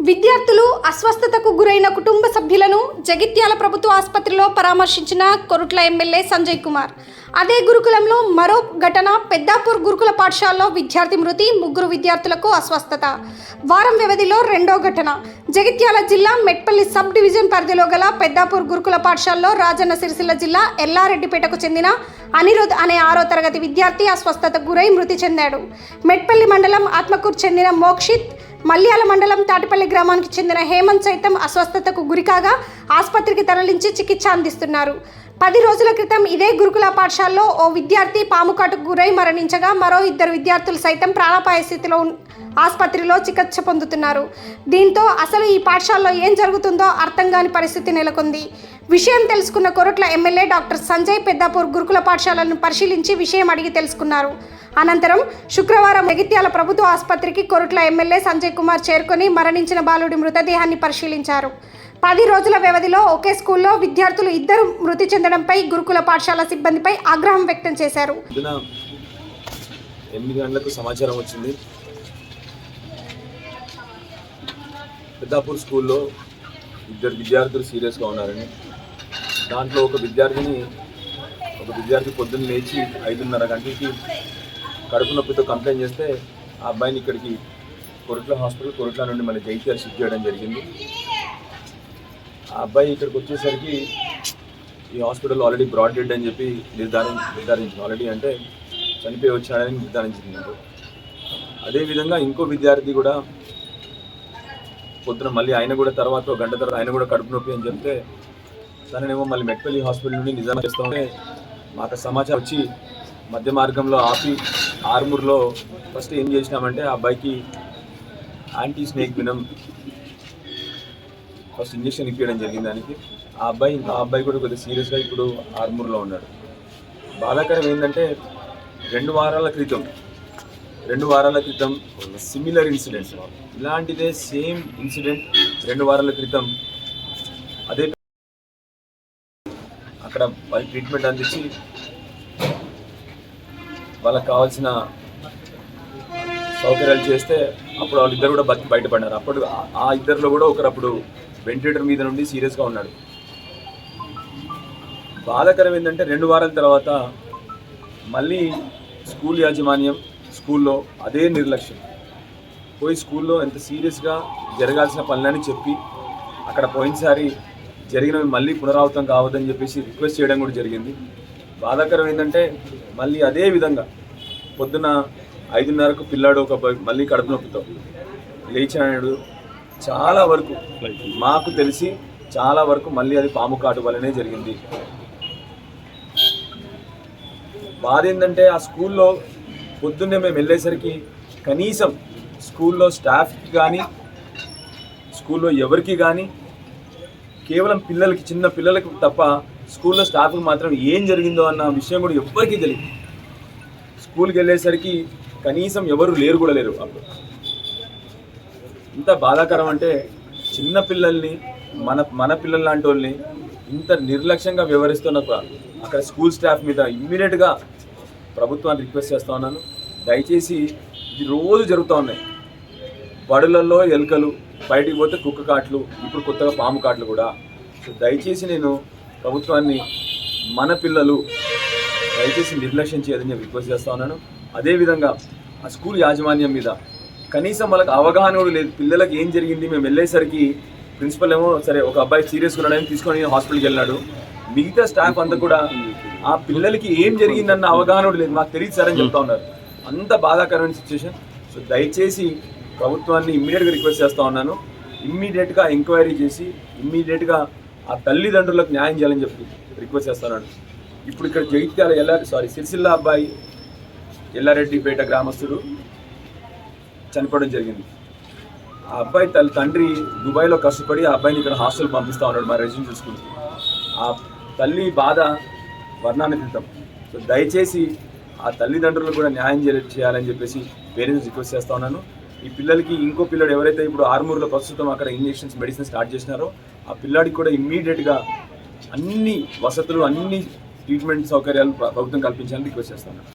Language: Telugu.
విద్యార్థులు అస్వస్థతకు గురైన కుటుంబ సభ్యులను జగిత్యాల ప్రభుత్వ ఆసుపత్రిలో పరామర్శించిన కొరుట్ల ఎమ్మెల్యే సంజయ్ కుమార్. అదే గురుకులంలో మరో ఘటన. పెద్దాపూర్ గురుకుల పాఠశాలలో విద్యార్థి మృతి, 3 విద్యార్థులకు అస్వస్థత. వారం వ్యవధిలో రెండో ఘటన. జగిత్యాల జిల్లా మెట్పల్లి సబ్ డివిజన్ పరిధిలో గల పెద్దాపూర్ గురుకుల పాఠశాలలో రాజన్న సిరిసిల్ల జిల్లా ఎల్లారెడ్డిపేటకు చెందిన అనిరుద్ అనే 6వ తరగతి విద్యార్థి అస్వస్థతకు గురై మృతి చెందాడు. మెట్పల్లి మండలం ఆత్మకూరు చెందిన మోక్షిత్, మల్యాల మండలం తాటిపల్లి గ్రామానికి చెందిన హేమంత్ సైతం అస్వస్థతకు గురికాగా ఆసుపత్రికి తరలించి చికిత్స అందిస్తున్నారు. 10 రోజుల క్రితం ఇదే గురుకుల పాఠశాలలో ఓ విద్యార్థి పాముకాటుకు గురై మరణించగా మరో 2 విద్యార్థులు సైతం ప్రాణాపాయ స్థితిలో ఆసుపత్రిలో చికిత్స పొందుతున్నారు. దీంతో అసలు ఈ పాఠశాలలో ఏం జరుగుతుందో అర్థం కాని పరిస్థితి నెలకొంది. విషయం తెలుసుకున్న కొరుట్ల ఎమ్మెల్యే డాక్టర్ సంజయ్ పెద్దాపూర్ గురుకుల పాఠశాలను పరిశీలించి విషయం అడిగి తెలుసుకున్నారు. అనంతరం శుక్రవారం జగిత్యాల ప్రభుత్వ ఆసుపత్రికి కొరుట్ల ఎమ్మెల్యే సంజయ్ కుమార్ చేరుకొని మరణించిన బాలుడి మృతదేహాన్ని పరిశీలించారు. 10 రోజుల వ్యవధిలో ఒకే స్కూల్లో విద్యార్థులు 2 మృతి చెందడంపై గురుకుల పాఠశాల సిబ్బందిపై ఆగ్రహం వ్యక్తం చేశారు. 8 గంటలకు సమాచారం వచ్చింది. పెద్దాపూర్ స్కూల్లో 2 విద్యార్థులు సీరియస్గా ఉన్నారని. దాంట్లో ఒక విద్యార్థి పొద్దున్న లేచి 5:30 గంటలకి కడుపు నొప్పితో కంప్లైంట్ చేస్తే ఆ అబ్బాయిని ఇక్కడికి కొరుట్ల నుండి మన జైత్యాలు షిఫ్ట్ చేయడం జరిగింది. ఆ అబ్బాయి ఇక్కడికి వచ్చేసరికి ఈ హాస్పిటల్ ఆల్రెడీ బ్రాడ్ డెడ్ అని చెప్పి నిర్ధారించింది. ఆల్రెడీ అంటే చనిపోయి వచ్చాడని నిర్ధారించుకున్నారు. అదేవిధంగా ఇంకో విద్యార్థి కూడా పొద్దున మళ్ళీ ఆయన కూడా తర్వాత 1 గంట తర్వాత ఆయన కూడా కడుపు నొప్పి అని చెప్తే తననేమో మళ్ళీ మెట్పల్లి హాస్పిటల్ నుండి నిజాం చేస్తామని మాకు సమాచారం వచ్చి మధ్య మార్గంలో ఆపి ఆర్మూర్లో ఫస్ట్ ఏం చేసినామంటే ఆ అబ్బాయికి యాంటీ స్నేక్ వినం ఫస్ట్ ఇంజక్షన్ ఇప్పించడం జరిగింది. దానికి ఆ అబ్బాయి కూడా కొద్దిగా సీరియస్గా ఇప్పుడు ఆర్మూర్లో ఉన్నాడు. బాధాకరం ఏంటంటే 2 వారాల క్రితం సిమిలర్ ఇన్సిడెంట్, ఇలాంటిదే సేమ్ ఇన్సిడెంట్ 2 వారాల క్రితం అదే అక్కడ వాళ్ళకి ట్రీట్మెంట్ అందించి వాళ్ళకి కావాల్సిన సౌకర్యాలు చేస్తే అప్పుడు వాళ్ళిద్దరు కూడా బయటపడినారు. అప్పుడు ఆ ఇద్దరిలో కూడా ఒకరు అప్పుడు వెంటిలేటర్ మీద నుండి సీరియస్గా ఉన్నాడు. బాధాకరం ఏంటంటే 2 వారాల తర్వాత మళ్ళీ స్కూల్ యాజమాన్యం స్కూల్లో అదే నిర్లక్ష్యం పోయి స్కూల్లో ఎంత సీరియస్గా జరగాల్సిన పనులని చెప్పి అక్కడ పోయినసారి జరిగినవి మళ్ళీ పునరావృతం కావద్దని చెప్పేసి రిక్వెస్ట్ చేయడం కూడా జరిగింది. బాధాకరం ఏంటంటే మళ్ళీ అదే విధంగా పొద్దున 5:30కు పిల్లాడు మళ్ళీ కడుపు నొప్పితో లేచాడు. చాలా వరకు మాకు తెలిసి మళ్ళీ అది పాము కాటు వల్లనే జరిగింది. బాధ ఏంటంటే ఆ స్కూల్లో పొద్దున్నే మేము వెళ్ళేసరికి కనీసం స్కూల్లో స్టాఫ్కి కానీ స్కూల్లో ఎవరికి కానీ కేవలం చిన్న పిల్లలకి తప్ప స్కూల్లో స్టాఫ్కి మాత్రం ఏం జరిగిందో అన్న విషయం కూడా ఎవ్వరికీ తెలియదు. స్కూల్కి వెళ్ళేసరికి కనీసం ఎవరు కూడా లేరు. అప్పుడు ఇంత బాధాకరం అంటే చిన్న పిల్లల్ని మన పిల్లల లాంటి వాళ్ళని ఇంత నిర్లక్ష్యంగా వ్యవహరిస్తున్న అక్కడ స్కూల్ స్టాఫ్ మీద ఇమ్మీడియట్గా ప్రభుత్వాన్ని రిక్వెస్ట్ చేస్తూ ఉన్నాను. దయచేసి ఇది రోజు జరుగుతూ ఉన్నాయి. బడులలో ఎలుకలు, బయటికి పోతే కుక్క కాట్లు, ఇప్పుడు కొత్తగా పాము కాట్లు కూడా. సో దయచేసి నేను ప్రభుత్వాన్ని మన పిల్లలు దయచేసి నిర్లక్ష్యం చేయదని చెప్పి రిక్వెస్ట్ చేస్తూ ఉన్నాను. అదేవిధంగా ఆ స్కూల్ యాజమాన్యం మీద కనీసం వాళ్ళకి అవగాహన కూడా లేదు. పిల్లలకి ఏం జరిగింది, మేము వెళ్ళేసరికి ప్రిన్సిపల్ ఏమో సరే ఒక అబ్బాయి సీరియస్గా ఉన్నాడని తీసుకొని హాస్పిటల్కి వెళ్ళాడు. మిగతా స్టాఫ్ అంతా కూడా ఆ పిల్లలకి ఏం జరిగిందన్న అవగాహన కూడా లేదు. మాకు తెలియదు సార్ అని చెప్తా ఉన్నారు. అంత బాధాకరమైన సిచ్యువేషన్. సో దయచేసి ప్రభుత్వాన్ని ఇమ్మీడియట్గా రిక్వెస్ట్ చేస్తూ ఉన్నాను. ఇమ్మీడియట్గా ఎంక్వైరీ చేసి ఇమ్మీడియట్గా ఆ తల్లిదండ్రులకు న్యాయం చేయాలని చెప్పి రిక్వెస్ట్ చేస్తున్నాను. ఇప్పుడు ఇక్కడ జగిత్యాల సిరిసిల్ల అబ్బాయి ఎల్లారెడ్డిపేట గ్రామస్తుడు చనిపోవడం జరిగింది. ఆ అబ్బాయి తండ్రి దుబాయ్లో కష్టపడి ఆ అబ్బాయిని ఇక్కడ హాస్టల్ పంపిస్తూ ఉన్నాడు మా రెసిడెన్షియల్ స్కూల్కి. ఆ తల్లి బాధ వర్ణాతీతం. సో దయచేసి ఆ తల్లిదండ్రులకు కూడా న్యాయం చేయాలని చెప్పేసి పేరెంట్స్ రిక్వెస్ట్ చేస్తూ ఉన్నాను. ఈ పిల్లలకి ఇంకో పిల్లడు ఎవరైతే ఇప్పుడు ఆర్మూర్లో ప్రస్తుతం అక్కడ ఇంజెక్షన్స్ మెడిసిన్ స్టార్ట్ చేసినారో ఆ పిల్లాడికి కూడా ఇమ్మీడియట్గా అన్ని వసతులు అన్ని ట్రీట్మెంట్ సౌకర్యాలు ప్రభుత్వం కల్పించాలని రిక్వెస్ట్ చేస్తున్నాను.